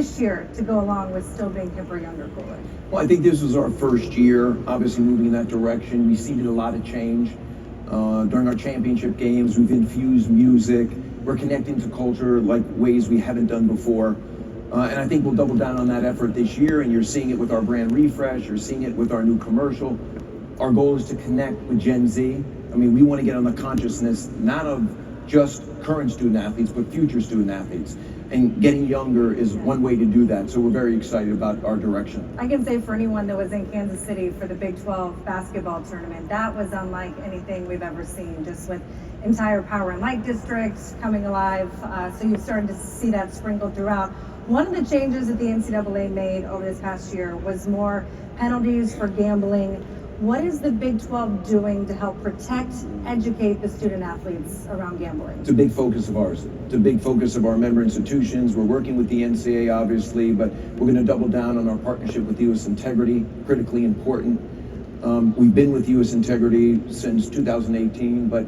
this year to go along with still being hipper, younger, cooler? Well, I think this was our first year, obviously moving in that direction. We see a lot of change. During our championship games, we've infused music. We're connecting to culture like ways we haven't done before. And I think we'll double down on that effort this year, and you're seeing it with our brand refresh, you're seeing it with our new commercial. Our goal is to connect with Gen Z. I mean, we want to get on the consciousness, not of just current student athletes, but future student athletes. And getting younger is one way to do that. So we're very excited about our direction. I can say for anyone that was in Kansas City for the Big 12 basketball tournament, that was unlike anything we've ever seen, just with entire Power and Light districts coming alive. So you've started to see that sprinkled throughout. One of the changes that the NCAA made over this past year was more penalties for gambling. What is the Big 12 doing to help protect, educate the student athletes around gambling? It's a big focus of ours. It's a big focus of our member institutions. We're working with the NCAA, obviously, but we're going to double down on our partnership with U.S. Integrity, critically important. We've been with U.S. Integrity since 2018, but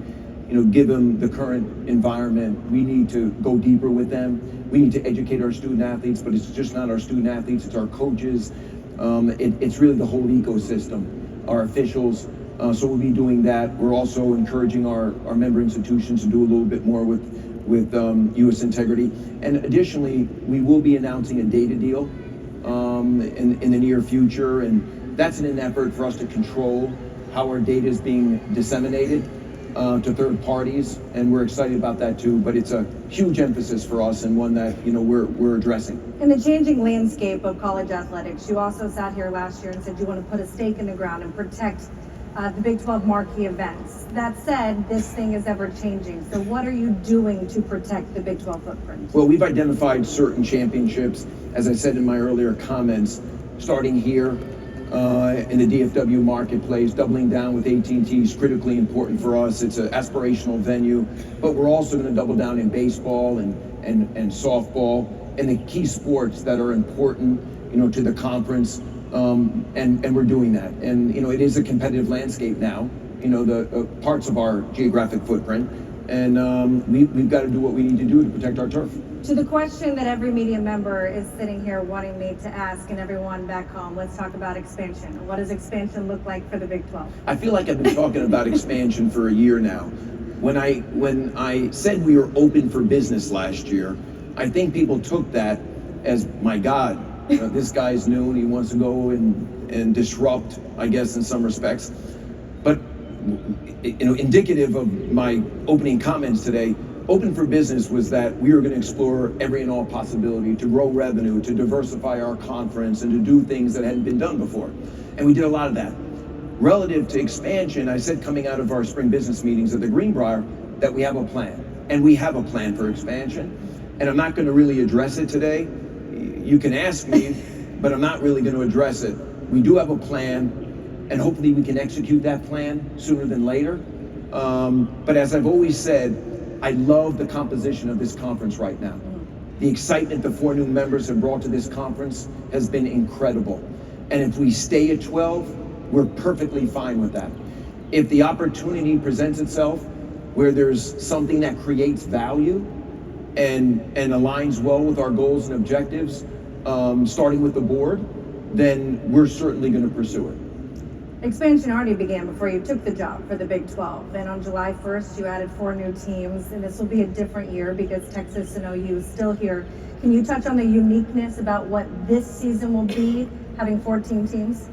given the current environment, we need to go deeper with them. We need to educate our student athletes, but it's just not our student athletes, it's our coaches. It's really the whole ecosystem. Our officials, so we'll be doing that. We're also encouraging our member institutions to do a little bit more with U.S. Integrity. And additionally, we will be announcing a data deal in the near future, and that's in an effort for us to control how our data is being disseminated to third parties, and we're excited about that too. But it's a huge emphasis for us and one that we're addressing. In the changing landscape of college athletics, you also sat here last year and said you want to put a stake in the ground and protect the Big 12 marquee events. That said, this thing is ever changing. So what are you doing to protect the Big 12 footprint? Well, we've identified certain championships, as I said in my earlier comments, starting here in the DFW marketplace. Doubling down with AT&T is critically important for us. It's an aspirational venue, but we're also going to double down in baseball and softball and the key sports that are important, to the conference, and we're doing that. And it is a competitive landscape now, the parts of our geographic footprint, and we've got to do what we need to do to protect our turf. To the question that every media member is sitting here wanting me to ask, and everyone back home, let's talk about expansion. What does expansion look like for the Big 12? I feel like I've been talking about expansion for a year now. When I said we were open for business last year, I think people took that as, my God, this guy's new and he wants to go and disrupt, I guess, in some respects. But indicative of my opening comments today, open for business was that we were going to explore every and all possibility to grow revenue, to diversify our conference, and to do things that hadn't been done before. And we did a lot of that. Relative to expansion, I said coming out of our spring business meetings at the Greenbrier that we have a plan. And we have a plan for expansion. And I'm not going to really address it today. You can ask me, but I'm not really going to address it. We do have a plan, and hopefully we can execute that plan sooner than later. But as I've always said, I love the composition of this conference right now. The excitement the 4 new members have brought to this conference has been incredible. And if we stay at 12, we're perfectly fine with that. If the opportunity presents itself where there's something that creates value and aligns well with our goals and objectives, starting with the board, then we're certainly going to pursue it. Expansion already began before you took the job for the Big 12. And on July 1st, you added 4 new teams, and this will be a different year because Texas and OU is still here. Can you touch on the uniqueness about what this season will be, having 14 teams?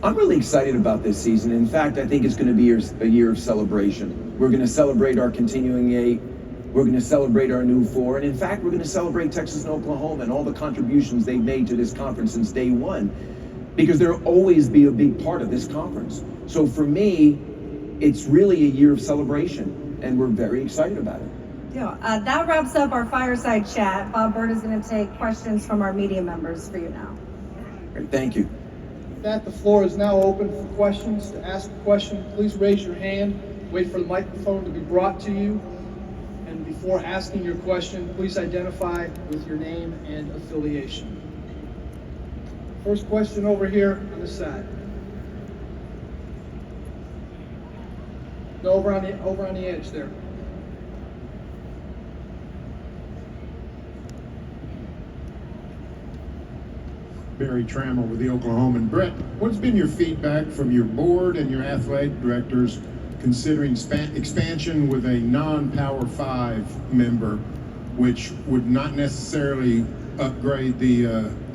I'm really excited about this season. In fact, I think it's going to be a year of celebration. We're going to celebrate our continuing 8. We're going to celebrate our new 4. And in fact, we're going to celebrate Texas and Oklahoma and all the contributions they've made to this conference since day one, because they'll always be a big part of this conference. So for me, it's really a year of celebration, and we're very excited about it. Yeah, that wraps up our fireside chat. Bob Bird is going to take questions from our media members for you now. Great, thank you. With that, the floor is now open for questions. To ask a question, please raise your hand, wait for the microphone to be brought to you, and before asking your question, please identify with your name and affiliation. First question over here on this side. No, over on the edge there. Barry Trammell with the Oklahoman. Brett, what's been your feedback from your board and your athletic directors considering expansion with a non-Power 5 member, which would not necessarily upgrade the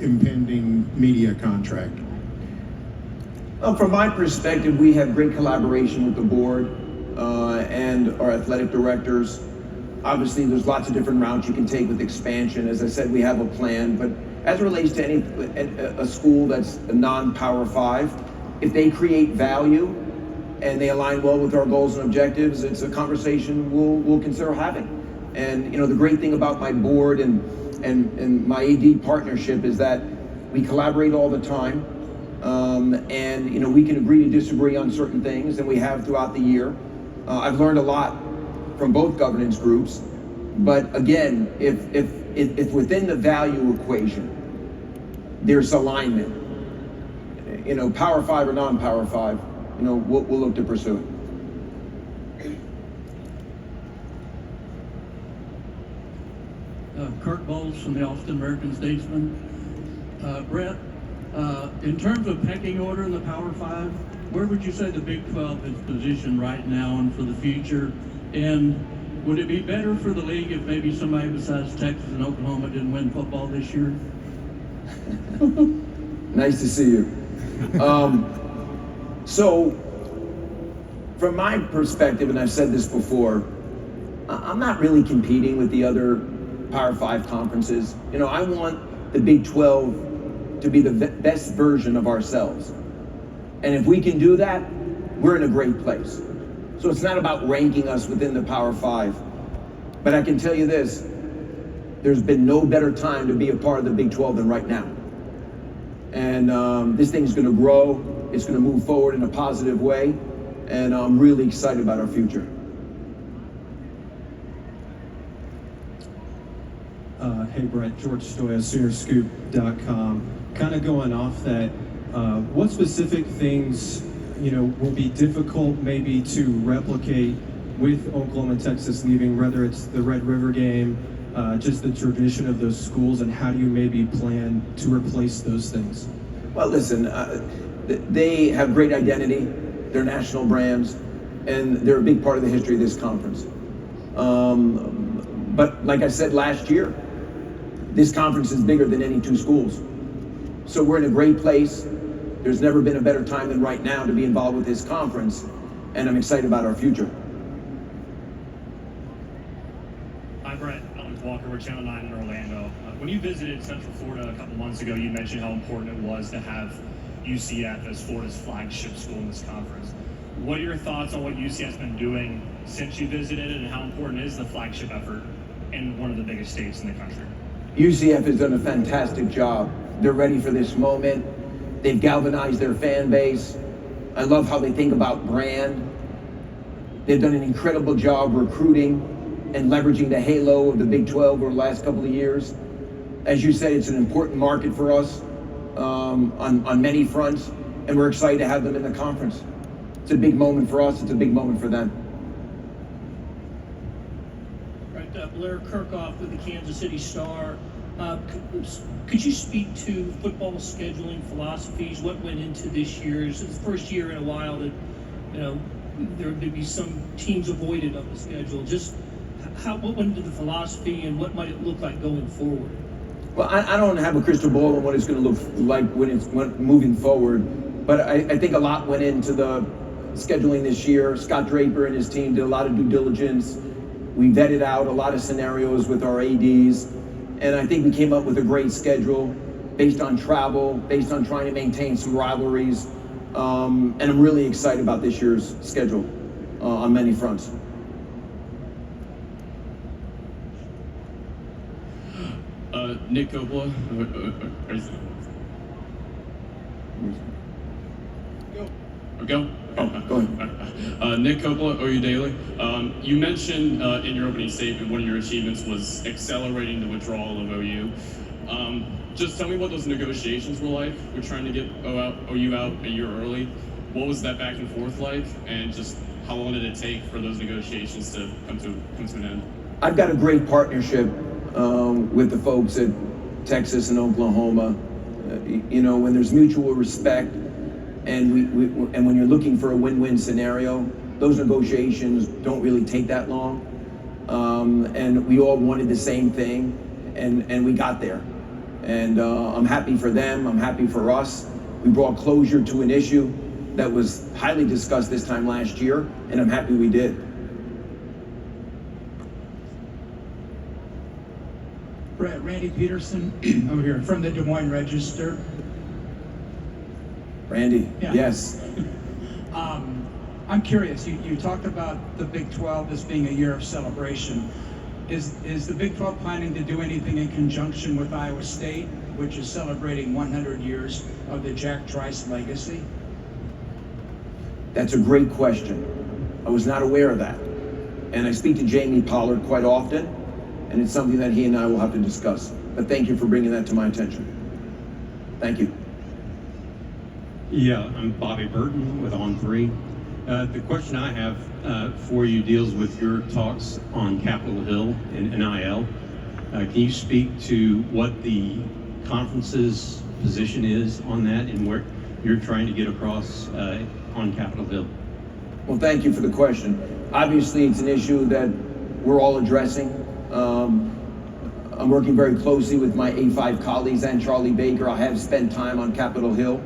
impending media contract? Well, from my perspective, we have great collaboration with the board and our athletic directors. Obviously, there's lots of different routes you can take with expansion. As I said, we have a plan, but as it relates to a school that's a non-Power 5, if they create value and they align well with our goals and objectives, it's a conversation we'll consider having. And the great thing about my board and my AD partnership is that we collaborate all the time, and we can agree to disagree on certain things, and we have throughout the year. I've learned a lot from both governance groups, but again, if within the value equation there's alignment, Power 5 or non-Power 5, we'll look to pursue it. Kurt Bowles from the Austin American Statesman. Brett, in terms of pecking order in the Power 5, where would you say the Big 12 is positioned right now and for the future? And would it be better for the league if maybe somebody besides Texas and Oklahoma didn't win football this year? Nice to see you. So, from my perspective, and I've said this before, I'm not really competing with the other Power 5 conferences. I want the Big 12 to be the best version of ourselves. And if we can do that, we're in a great place. So it's not about ranking us within the Power 5. But I can tell you this, there's been no better time to be a part of the Big 12 than right now. And this thing's going to grow. It's going to move forward in a positive way. And I'm really excited about our future. Hey Brett, George Stoya, SoonerScoop.com. Kind of going off that, what specific things will be difficult maybe to replicate with Oklahoma and Texas leaving, whether it's the Red River game, just the tradition of those schools, and how do you maybe plan to replace those things? Well, listen, they have great identity, they're national brands, and they're a big part of the history of this conference. But like I said last year, this conference is bigger than any two schools. So we're in a great place. There's never been a better time than right now to be involved with this conference, and I'm excited about our future. Hi, Brett. Alex Walker with Channel 9 in Orlando. When you visited Central Florida a couple months ago, you mentioned how important it was to have UCF as Florida's flagship school in this conference. What are your thoughts on what UCF's been doing since you visited, and how important is the flagship effort in one of the biggest states in the country? UCF has done a fantastic job. They're ready for this moment. They've galvanized their fan base. I love how they think about brand. They've done an incredible job recruiting and leveraging the halo of the Big 12 over the last couple of years. As you said, it's an important market for us on many fronts, and we're excited to have them in the conference. It's a big moment for us. It's a big moment for them. Right, Blair Kirkhoff with the Kansas City Star. Could you speak to football scheduling philosophies? What went into this year? It's the first year in a while that there'd be some teams avoided on the schedule. Just what went into the philosophy, and what might it look like going forward? Well, I don't have a crystal ball on what it's going to look like when it's moving forward, but I think a lot went into the scheduling this year. Scott Draper and his team did a lot of due diligence. We vetted out a lot of scenarios with our ADs, and I think we came up with a great schedule based on travel, based on trying to maintain some rivalries, and I'm really excited about this year's schedule on many fronts. Nick Coppola. Go. Go ahead. Nick Coppola, OU Daily. You mentioned in your opening statement one of your achievements was accelerating the withdrawal of OU. Just tell me what those negotiations were like. We're trying to get OU out a year early. What was that back and forth like, and just how long did it take for those negotiations to come to an end? I've got a great partnership with the folks at Texas and Oklahoma. When there's mutual respect and and when you're looking for a win-win scenario, those negotiations don't really take that long. And we all wanted the same thing, and we got there. And I'm happy for them. I'm happy for us. We brought closure to an issue that was highly discussed this time last year, and I'm happy we did. Brett, Randy Peterson over here from the Des Moines Register. Randy, Yeah. yes. I'm curious, you talked about the Big 12 as being a year of celebration. Is the Big 12 planning to do anything in conjunction with Iowa State, which is celebrating 100 years of the Jack Trice legacy? That's a great question. I was not aware of that. And I speak to Jamie Pollard quite often, and it's something that he and I will have to discuss. But thank you for bringing that to my attention. Thank you. Yeah, I'm Bobby Burton with On3. The question I have for you deals with your talks on Capitol Hill and NIL. Can you speak to what the conference's position is on that and where you're trying to get across on Capitol Hill? Well, thank you for the question. Obviously, it's an issue that we're all addressing. I'm working very closely with my A5 colleagues and Charlie Baker. I have spent time on Capitol Hill.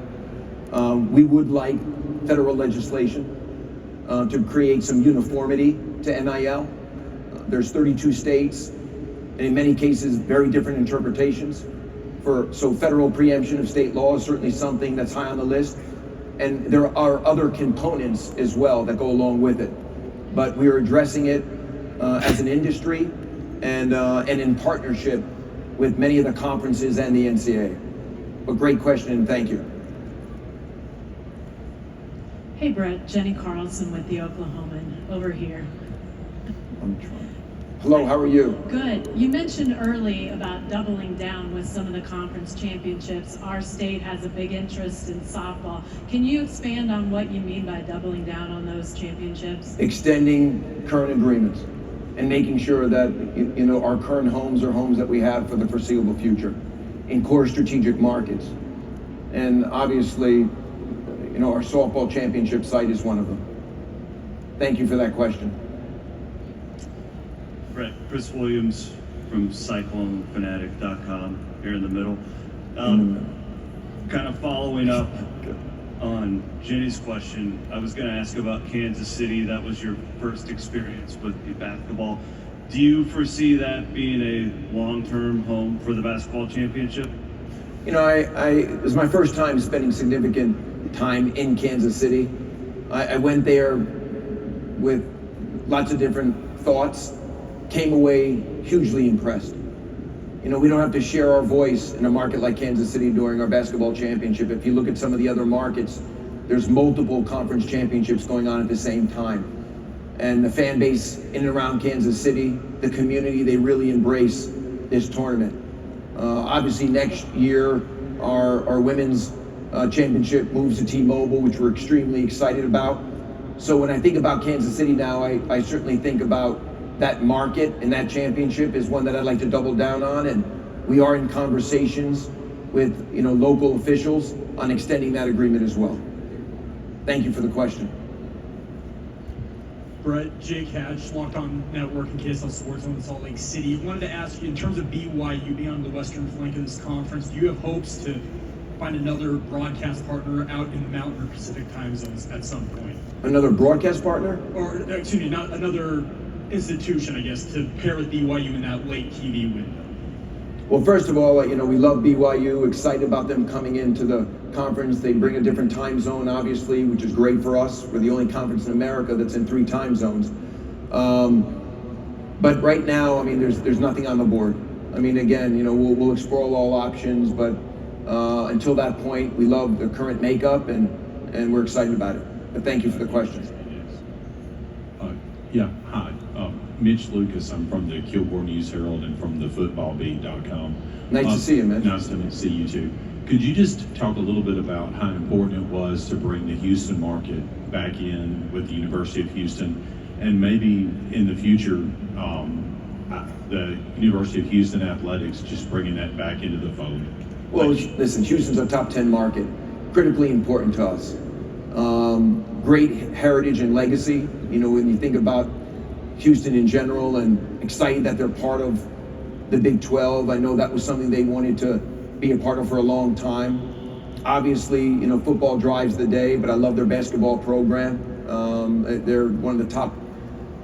We would like federal legislation to create some uniformity to NIL. There's 32 states, and in many cases, very different interpretations. So federal preemption of state law is certainly something that's high on the list. And there are other components as well that go along with it. But we are addressing it as an industry and in partnership with many of the conferences and the NCAA. But great question, and thank you. Hey Brett, Jenny Carlson with the Oklahoman over here. Hello, how are you? Good. You mentioned early about doubling down with some of the conference championships. Our state has a big interest in softball. Can you expand on what you mean by doubling down on those championships? Extending current agreements and making sure that our current homes are homes that we have for the foreseeable future in core strategic markets. And obviously, our softball championship site is one of them. Thank you for that question. Brett, Chris Williams from CycloneFanatic.com here in the middle. Kind of following up on Jenny's question, I was going to ask about Kansas City. That was your first experience with the basketball. Do you foresee that being a long-term home for the basketball championship? It was my first time spending significant time in Kansas City. I went there with lots of different thoughts, came away hugely impressed. We don't have to share our voice in a market like Kansas City during our basketball championship. If you look at some of the other markets, there's multiple conference championships going on at the same time. And the fan base in and around Kansas City, the community, they really embrace this tournament. Obviously next year, our women's championship moves to T-Mobile, which we're extremely excited about. So when I think about Kansas City now, I certainly think about that market and that championship is one that I'd like to double down on, and we are in conversations with local officials on extending that agreement as well. Thank you for the question. Brett, Jake Hatch, Locked On Network and KSL Sports in Salt Lake City. Wanted to ask you, in terms of BYU being on the western flank of this conference, do you have hopes to find another broadcast partner out in the Mountain or Pacific time zones at some point? Another broadcast partner? Or, excuse me, not another institution, I guess, to pair with BYU in that late TV window? Well, first of all, we love BYU, excited about them coming into the conference. They bring a different time zone, obviously, which is great for us. We're the only conference in America that's in 3 time zones. But right now, there's nothing on the board. Again, we'll explore all options, but until that point, we love the current makeup and we're excited about it. But thank you for the question. Yeah, hi. Mitch Lucas. I'm from the Kilgore News Herald and from the footballbeat.com. Nice to see you, Mitch. Nice to see you too. Could you just talk a little bit about how important it was to bring the Houston market back in with the University of Houston, and maybe in the future, the University of Houston athletics, just bringing that back into the fold? Well, listen, Houston's a top 10 market, critically important to us. Great heritage and legacy, you know, when you think about Houston in general, and excited that they're part of the Big 12. I know that was something they wanted to be a part of for a long time. Obviously, you know, football drives the day, but I love their basketball program. They're one of the top,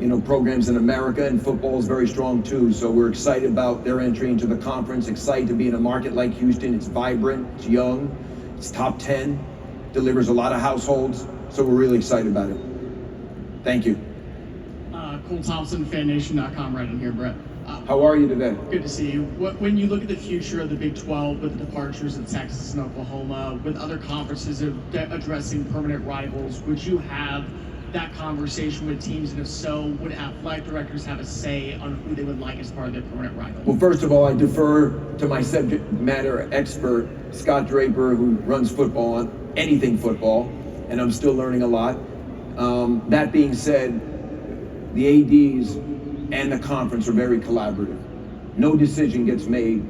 you know, programs in America, and football is very strong too. So we're excited about their entry into the conference, excited to be in a market like Houston. It's vibrant, it's young, it's top 10, delivers a lot of households. So we're really excited about it. Thank you. Cole Thompson, FanNation.com, right in here, Brett. How are you today? Good to see you. When you look at the future of the Big 12 with the departures of Texas and Oklahoma, with other conferences addressing permanent rivals, would you have that conversation with teams? And if so, would athletic directors have a say on who they would like as part of their permanent rival? Well, first of all, I defer to my subject matter expert, Scott Draper, who runs football on anything football, and I'm still learning a lot. That being said, the ADs and the conference are very collaborative. No decision gets made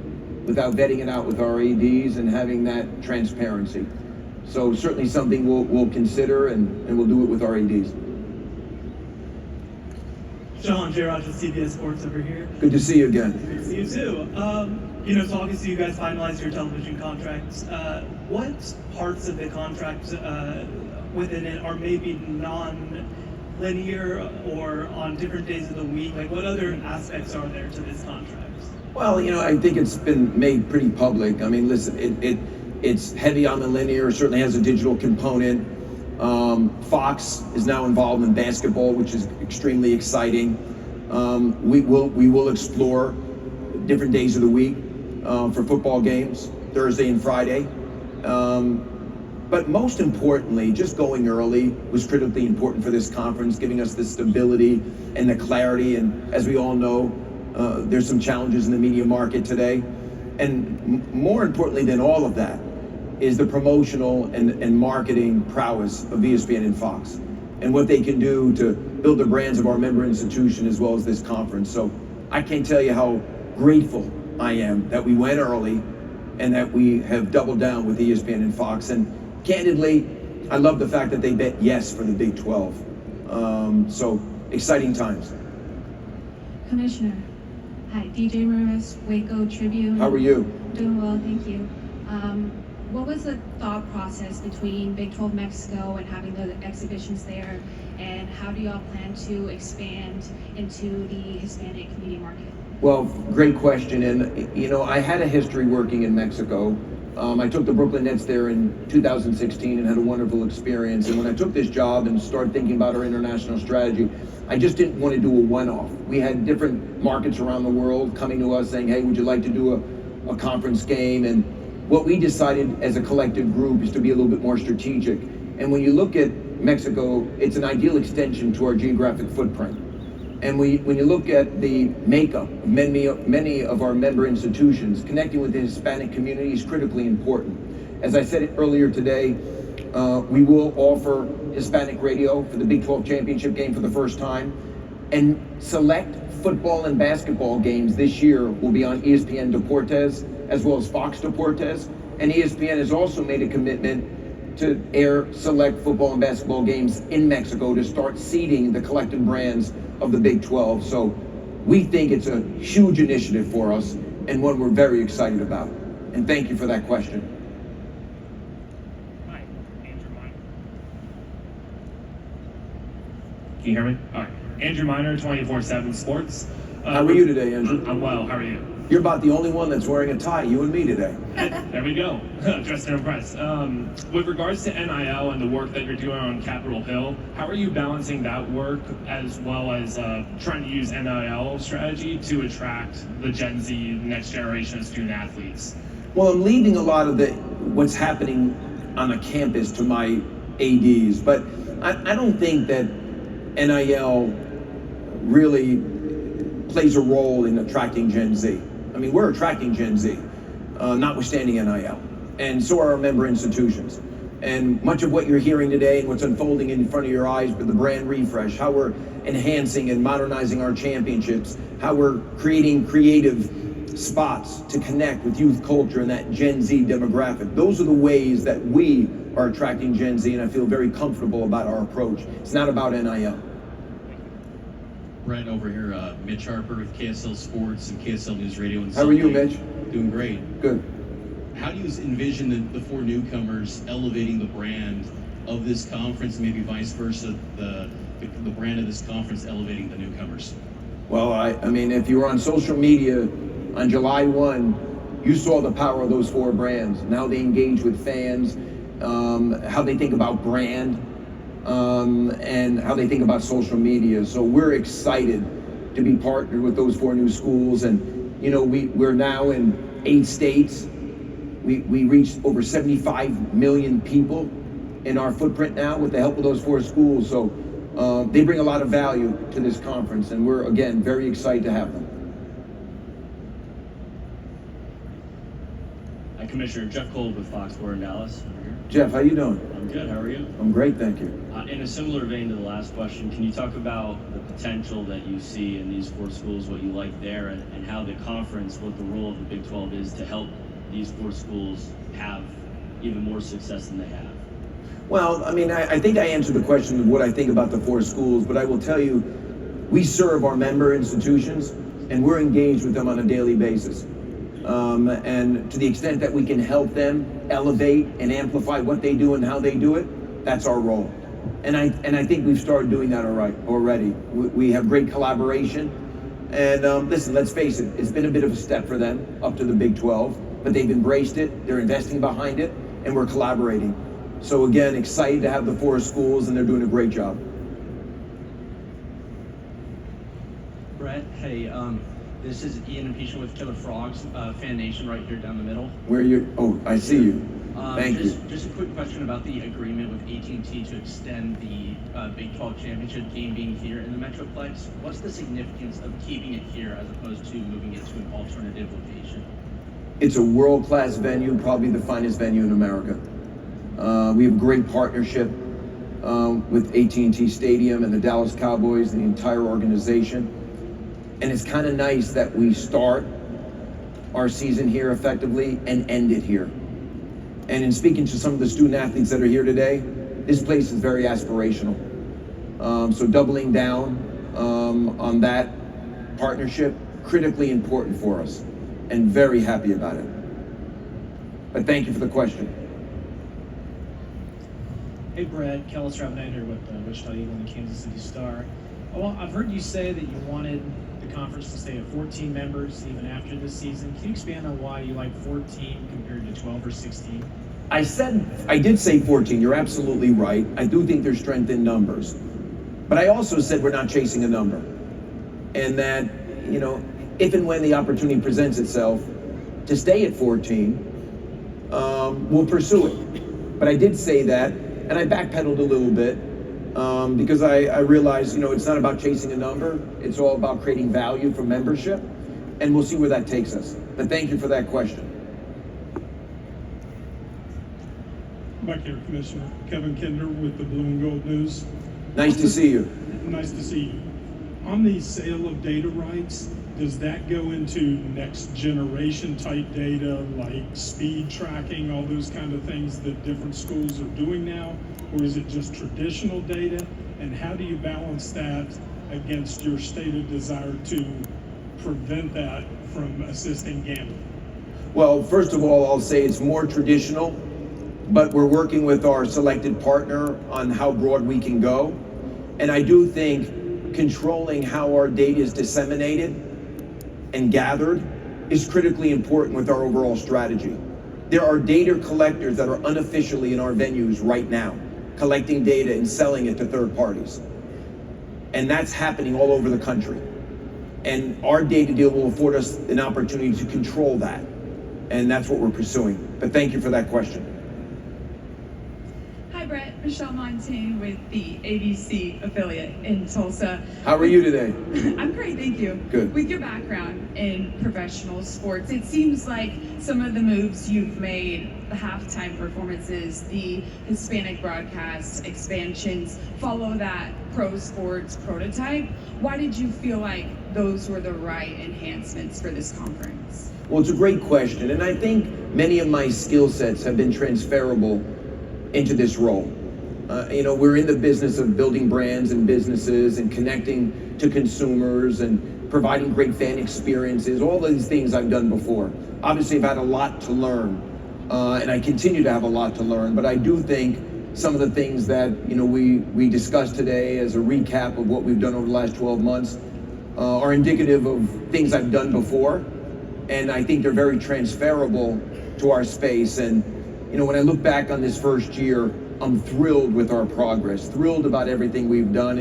without vetting it out with our ADs and having that transparency. So certainly something we'll consider, and we'll do it with our ADs. Sean, J. Rogers, CBS Sports over here. Good to see you again. Good to see you too. You know, so obviously you guys finalized your television contracts. What parts of the contract within it are maybe non-linear or on different days of the week? Like, what other aspects are there to this contract? Well, you know, I think it's been made pretty public. I mean, listen, it's heavy on the linear, certainly has a digital component. Fox is now involved in basketball, which is extremely exciting. We will explore different days of the week for football games, Thursday and Friday. But most importantly, just going early was critically important for this conference, giving us the stability and the clarity. And as we all know, there's some challenges in the media market today. And more importantly than all of that is the promotional and marketing prowess of ESPN and Fox, and what they can do to build the brands of our member institution as well as this conference. So I can't tell you how grateful I am that we went early and that we have doubled down with ESPN and Fox. And candidly, I love the fact that they bet yes for the Big 12. So exciting times. Commissioner, hi, DJ Maris, Waco Tribune. How are you? Doing well, thank you. What was the thought process between Big 12 Mexico and having the exhibitions there, and how do y'all plan to expand into the Hispanic community market? Well, great question. And, you know, I had a history working in Mexico. I took the Brooklyn Nets there in 2016 and had a wonderful experience. And when I took this job and started thinking about our international strategy, I just didn't want to do a one-off. We had different markets around the world coming to us saying, hey, would you like to do a conference game? And what we decided as a collective group is to be a little bit more strategic. And when you look at Mexico, it's an ideal extension to our geographic footprint. And when you look at the makeup of many of our member institutions, connecting with the Hispanic community is critically important. As I said earlier today, we will offer Hispanic radio for the Big 12 championship game for the first time. And select football and basketball games this year will be on ESPN Deportes as well as Fox Deportes. And ESPN has also made a commitment to air select football and basketball games in Mexico to start seeding the collective brands of the Big 12. So we think it's a huge initiative for us and one we're very excited about. And thank you for that question. Hi, Andrew Miner. Can you hear me? All right. Andrew Miner, 24/7 Sports. How are you today, Andrew? I'm well. How are you? You're about the only one that's wearing a tie, you and me today. There we go. Dressed to impress. With regards to NIL and the work that you're doing on Capitol Hill, how are you balancing that work as well as trying to use NIL strategy to attract the Gen Z next generation of student athletes? Well, I'm leaving a lot of what's happening on a campus to my ADs, but I don't think that NIL really plays a role in attracting Gen Z. I mean, we're attracting Gen Z, notwithstanding NIL, and so are our member institutions. And much of what you're hearing today and what's unfolding in front of your eyes with the brand refresh, how we're enhancing and modernizing our championships, how we're creating creative spots to connect with youth culture and that Gen Z demographic. Those are the ways that we are attracting Gen Z, and I feel very comfortable about our approach. It's not about NIL. Brett over here, Mitch Harper with KSL Sports and KSL News Radio. And How are you, Mitch? Doing great. Good. How do you envision the four newcomers elevating the brand of this conference, maybe vice versa, the brand of this conference elevating the newcomers? Well, I mean, if you were on social media on July 1, you saw the power of those four brands and how they engage with fans, how they think about brand, and how they think about social media. So we're excited to be partnered with those four new schools. And, you know, we're now in 8 states. We reached over 75 million people in our footprint now with the help of those four schools. So they bring a lot of value to this conference, and we're, again, very excited to have them. Hi, Commissioner Jeff Cole with Fox Sports in Dallas. Jeff, how you doing? I'm good. How are you? I'm great, thank you. In a similar vein to the last question, can you talk about the potential that you see in these four schools, what you like there, and how the conference, what the role of the Big 12 is to help these four schools have even more success than they have? Well, I mean, I think I answered the question of what I think about the four schools, but I will tell you, we serve our member institutions, and we're engaged with them on a daily basis. And to the extent that we can help them elevate and amplify what they do and how they do it, that's our role. And I think we've started doing that already. We have great collaboration. And listen, let's face it, it's been a bit of a step for them up to the Big 12, but they've embraced it, they're investing behind it, and we're collaborating. So again, excited to have the four schools, and they're doing a great job. Brett, hey, this is Ian Impeachment with Killer Frogs, Fan Nation right here down the middle. Where you? Oh, I see you. Thank you. Just a quick question about the agreement with AT&T to extend the Big 12 championship game being here in the Metroplex. What's the significance of keeping it here as opposed to moving it to an alternative location? It's a world-class venue, probably the finest venue in America. We have a great partnership with AT&T Stadium and the Dallas Cowboys and the entire organization. And it's kind of nice that we start our season here effectively and end it here. And in speaking to some of the student athletes that are here today, this place is very aspirational. So doubling down on that partnership, critically important for us, and very happy about it. But thank you for the question. Hey Brett, Kellis Ravenator with the Wichita Eagle and the Kansas City Star. Well, I've heard you say that you wanted the conference to stay at 14 members even after this season. Can you expand on why you like 14 compared to 12 or 16? I did say 14, you're absolutely right. I do think there's strength in numbers. But I also said we're not chasing a number. And that, you know, if and when the opportunity presents itself to stay at 14, we'll pursue it. But I did say that, and I backpedaled a little bit because I realized, you know, it's not about chasing a number. It's all about creating value for membership, and we'll see where that takes us. But thank you for that question. Back here, Commissioner. Kevin Kinder with the Blue and Gold News. Nice to see you. Nice to see you. On the sale of data rights, does that go into next generation type data like speed tracking, all those kind of things that different schools are doing now? Or is it just traditional data? And how do you balance that against your stated desire to prevent that from assisting gambling? Well, first of all, I'll say it's more traditional, but we're working with our selected partner on how broad we can go. And I do think controlling how our data is disseminated and gathered is critically important with our overall strategy. There are data collectors that are unofficially in our venues right now, collecting data and selling it to third parties. And that's happening all over the country. And our data deal will afford us an opportunity to control that. And that's what we're pursuing. But thank you for that question. Hi Brett, Michelle Montaigne with the ABC affiliate in Tulsa. How are you today? I'm great, thank you. Good. With your background in professional sports, it seems like some of the moves you've made, the halftime performances, the Hispanic broadcast expansions, follow that pro sports prototype. Why did you feel like those were the right enhancements for this conference? Well, it's a great question, and I think many of my skill sets have been transferable into this role. We're in the business of building brands and businesses and connecting to consumers and providing great fan experiences, all these things I've done before. Obviously, I've had a lot to learn, and I continue to have a lot to learn, but I do think some of the things that we discussed today as a recap of what we've done over the last 12 months are indicative of things I've done before, and I think they're very transferable to our space. And when I look back on this first year, I'm thrilled with our progress, thrilled about everything we've done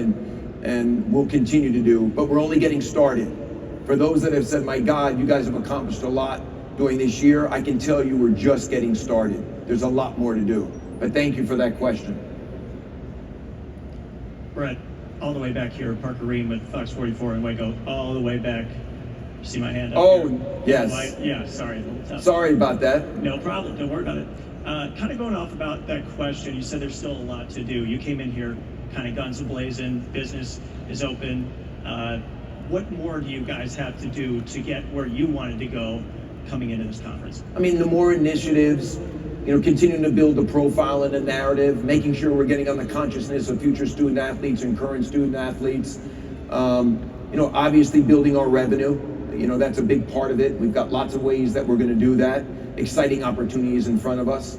and we'll continue to do, but we're only getting started. For those that have said, my God, you guys have accomplished a lot during this year, I can tell you we're just getting started. There's a lot more to do. But thank you for that question. Brett, all the way back here, Parker Ream with Fox 44 in Waco, all the way back. You see my hand up here? Yes. Yeah, sorry. A little tough. Sorry about that. No problem. Don't worry about it. Kind of going off about that question, you said there's still a lot to do. You came in here kind of guns a-blazing, business is open. What more do you guys have to do to get where you wanted to go coming into this conference? I mean, the more initiatives, continuing to build a profile and a narrative, making sure we're getting on the consciousness of future student athletes and current student athletes. Obviously building our revenue, that's a big part of it. We've got lots of ways that we're going to do that. Exciting opportunities in front of us.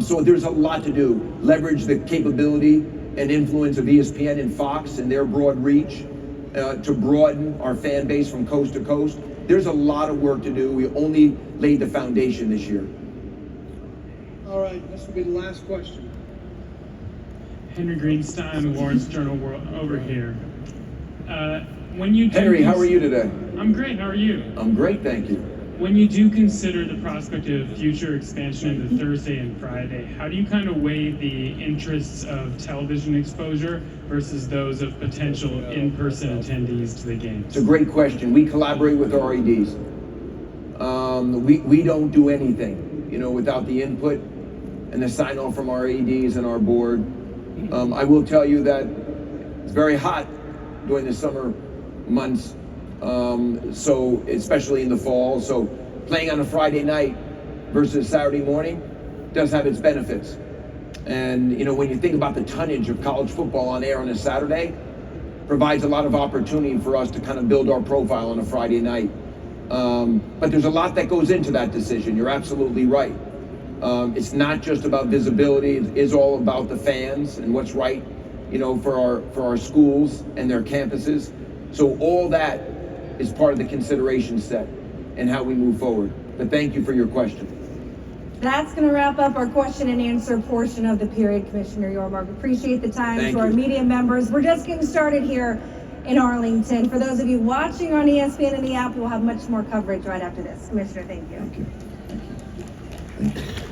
So there's a lot to do. Leverage the capability and influence of ESPN and Fox and their broad reach to broaden our fan base from coast to coast. There's a lot of work to do. We only laid the foundation this year. All right, this will be the last question. Henry Greenstein, Lawrence Journal World over here. When you Henry, how are you today? I'm great. How are you? I'm great, thank you. When you do consider the prospect of future expansion into Thursday and Friday, how do you kind of weigh the interests of television exposure versus those of potential in-person attendees to the games? It's a great question. We collaborate with our ADs. We don't do anything, without the input and the sign-off from our ADs and our board. I will tell you that it's very hot during the summer months. So especially in the fall, so playing on a Friday night versus Saturday morning does have its benefits. And when you think about the tonnage of college football on air on a Saturday, provides a lot of opportunity for us to kind of build our profile on a Friday night. But there's a lot that goes into that decision. You're absolutely right. It's not just about visibility. It is all about the fans and what's right, for our schools and their campuses. So all that is part of the consideration set and how we move forward. But thank you for your question. That's going to wrap up our question and answer portion of the period, Commissioner Yormark. Appreciate the time. Thank to our you. media members. We're just getting started here in Arlington. For those of you watching on ESPN and the app, we'll have much more coverage right after this. Commissioner, thank you. Thank you.